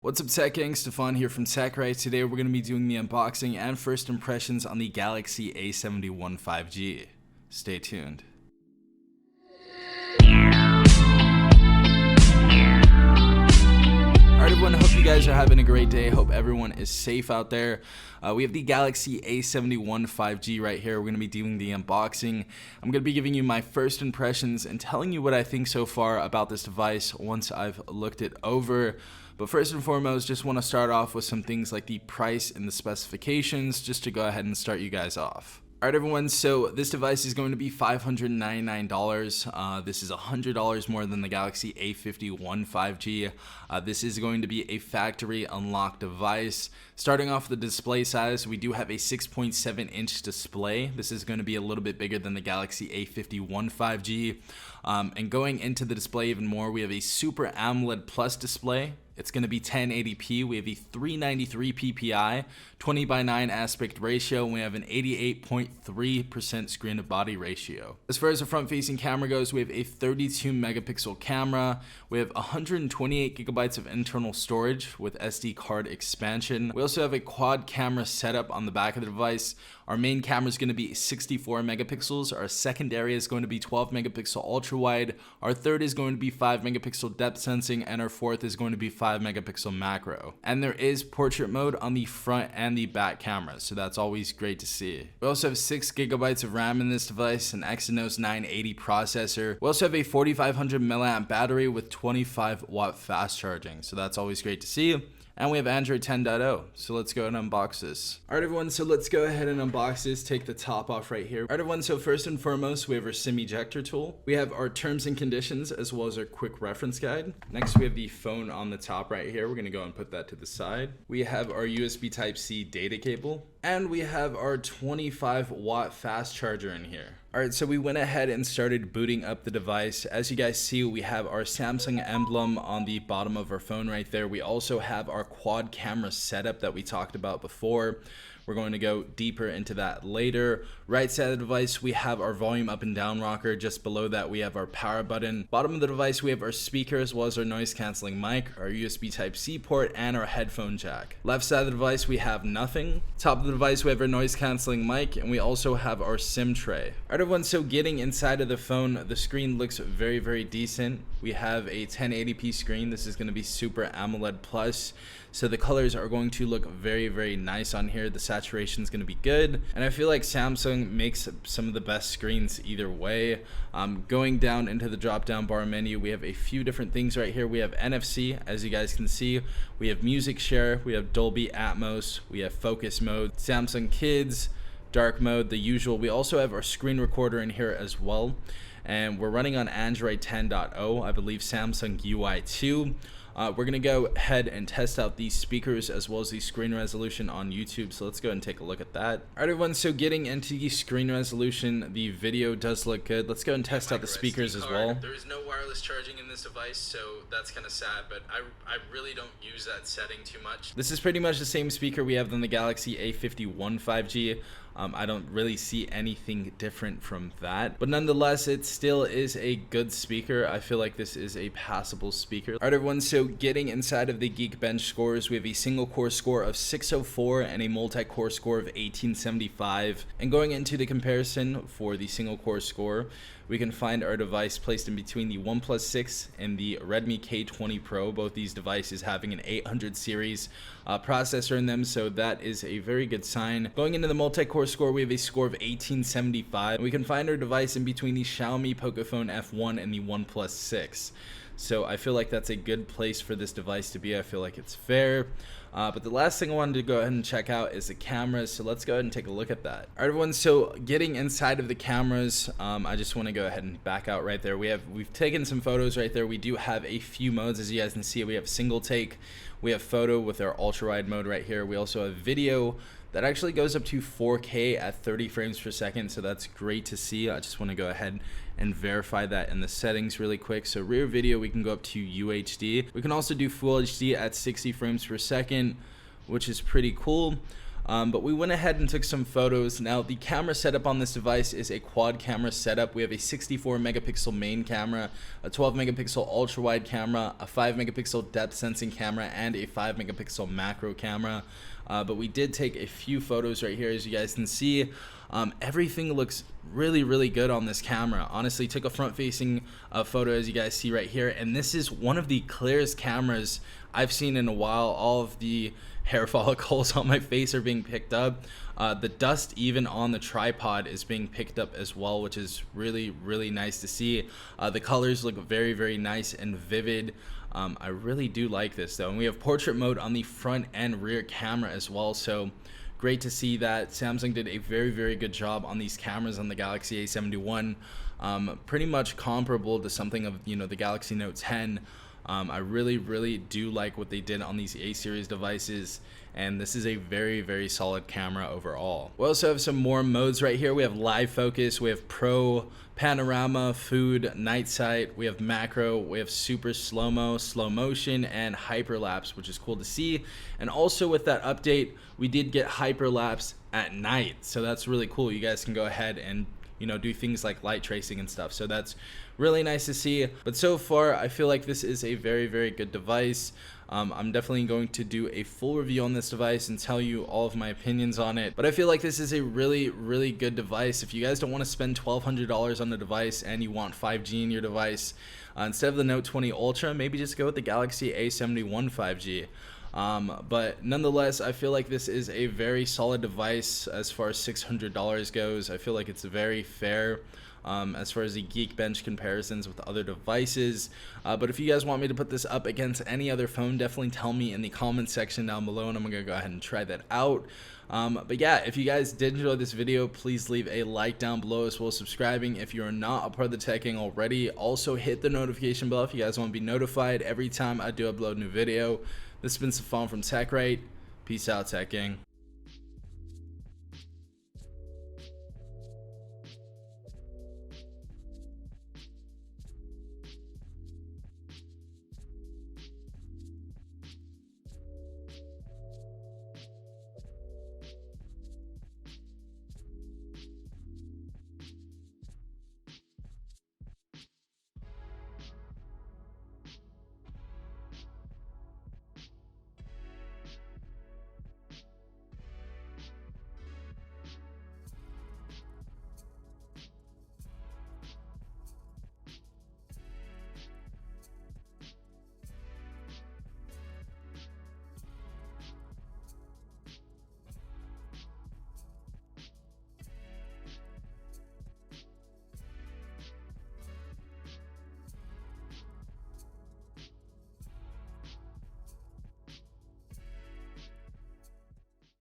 What's up, Tech Gang? Stefan here from TechRight. Today we're going to be doing the unboxing and first impressions on the Galaxy A71 5G. Stay tuned. Alright everyone, hope you guys are having a great day. Hope everyone is safe out there. We have the Galaxy A71 5G right here. We're going to be doing the unboxing. I'm going to be giving you my first impressions and telling you what I think so far about this device once I've looked it over. But first and foremost, just want to start off with some things like the price and the specifications, just to go ahead and start you guys off. Alright everyone, so this device is going to be $599. This is $100 more than the Galaxy A51 5G. This is going to be a factory unlocked device. Starting off the display size, we do have a 6.7 inch display. This is going to be a little bit bigger than the Galaxy A51 5G. And going into the display even more, we have a Super AMOLED Plus display. It's going to be 1080p. We have a 393 ppi, 20:9 aspect ratio, and we have an 88.3% screen to body ratio. As far as the front facing camera goes, we have a 32 megapixel camera. We have 128 gigabytes of internal storage with SD card expansion. We also have a quad camera setup on the back of the device. Our main camera is going to be 64 megapixels. Our secondary is going to be 12 megapixel ultra wide. Our third is going to be 5 megapixel depth sensing, and our fourth is going to be 5 megapixel macro. And there is portrait mode on the front and the back cameras, so that's always great to see. We also have 6 gigabytes of RAM in this device, an Exynos 980 processor. We also have a 4500 milliamp battery with 25 watt fast charging, so that's always great to see. And we have Android 10.0, so let's go and unbox this. Alright everyone, so let's go ahead and unbox this, take the top off right here. Alright everyone, so first and foremost, we have our SIM ejector tool. We have our terms and conditions, as well as our quick reference guide. Next, we have the phone on the top right here. We're gonna go and put that to the side. We have our USB Type-C data cable. And we have our 25 watt fast charger in here. Alright, so we went ahead and started booting up the device. As you guys see, we have our Samsung emblem on the bottom of our phone right there. We also have our quad camera setup that we talked about before. We're going to go deeper into that later. Right side of the device, we have our volume up and down rocker. Just below that, we have our power button. Bottom of the device, we have our speaker, as well as our noise canceling mic, our USB Type-C port, and our headphone jack. Left side of the device, we have nothing. Top of the device, we have our noise canceling mic, and we also have our SIM tray. Alright everyone, so getting inside of the phone, the screen looks very, very decent. We have a 1080p screen. This is going to be Super AMOLED Plus. So the colors are going to look very, very nice on here. The saturation is going to be good. And I feel like Samsung makes some of the best screens either way. Going down into the drop down bar menu, we have a few different things right here. We have NFC, as you guys can see. We have music share. We have Dolby Atmos. We have focus mode, Samsung Kids, dark mode, the usual. We also have our screen recorder in here as well. And we're running on Android 10.0, I believe Samsung UI 2. We're going to go ahead and test out these speakers as well as the screen resolution on YouTube, so let's go ahead and take a look at that. Alright everyone, so getting into the screen resolution, the video does look good. Let's go ahead and test out the speakers as well. There is no wireless charging in this device, so that's kind of sad, but I really don't use that setting too much. This is pretty much the same speaker we have than the Galaxy A51 5G. I don't really see anything different from that, but nonetheless, it still is a good speaker. I feel like this is a passable speaker. Alright everyone, so getting inside of the Geekbench scores, we have a single core score of 604 and a multi-core score of 1875. And going into the comparison for the single core score, we can find our device placed in between the OnePlus 6 and the Redmi K20 Pro, both these devices having an 800 series processor in them, so that is a very good sign. Going into the multi-core score, we have a score of 1875. And we can find our device in between the Xiaomi Pocophone F1 and the OnePlus 6. So I feel like that's a good place for this device to be. I feel like it's fair. But the last thing I wanted to go ahead and check out is the cameras, so let's go ahead and take a look at that. Alright everyone, so getting inside of the cameras, I just want to go ahead and back out right there. We've taken some photos right there. We do have a few modes, as you guys can see. We have single take, we have photo with our ultra wide mode right here. We also have video that actually goes up to 4K at 30 frames per second, so that's great to see. I just want to go ahead and verify that in the settings really quick. So rear video, we can go up to UHD. We can also do Full HD at 60 frames per second, which is pretty cool. But we went ahead and took some photos. Now the camera setup on this device is a quad camera setup. We have a 64 megapixel main camera, a 12 megapixel ultra wide camera, a 5 megapixel depth sensing camera, and a 5 megapixel macro camera. But we did take a few photos right here, as you guys can see. Everything looks really good on this camera. Honestly, took a front facing photo, as you guys see right here, and this is one of the clearest cameras I've seen in a while. All of the hair follicles on my face are being picked up. The dust even on the tripod is being picked up as well, which is really nice to see. The colors look very nice and vivid. I really do like this though, and we have portrait mode on the front and rear camera as well, so great to see that. Samsung did a very good job on these cameras on the Galaxy A71, pretty much comparable to something of the Galaxy Note 10. I really do like what they did on these A series devices, and this is a very solid camera overall. We also have some more modes right here. We have live focus, we have pro, panorama, food, night sight, we have macro, we have super slow-mo, slow motion, and hyperlapse, which is cool to see. And also with that update, we did get hyperlapse at night, so that's really cool. You guys can go ahead and do things like light tracing and stuff, so that's really nice to see. But so far I feel like this is a very good device. I'm definitely going to do a full review on this device and tell you all of my opinions on it, but I feel like this is a really good device. If you guys don't want to spend $1,200 on the device and you want 5G in your device, instead of the Note 20 Ultra, maybe just go with the Galaxy A71 5G. But nonetheless, I feel like this is a very solid device as far as $600 goes. I feel like it's very fair as far as the Geekbench comparisons with other devices. But if you guys want me to put this up against any other phone, definitely tell me in the comment section down below, and I'm gonna go ahead and try that out. But yeah, if you guys did enjoy this video, please leave a like down below, as well as subscribing if you're not a part of the Tech Gang already. Also hit the notification bell if you guys want to be notified every time I do upload a new video. This has been Safon from TechRight. Peace out, Tech Gang.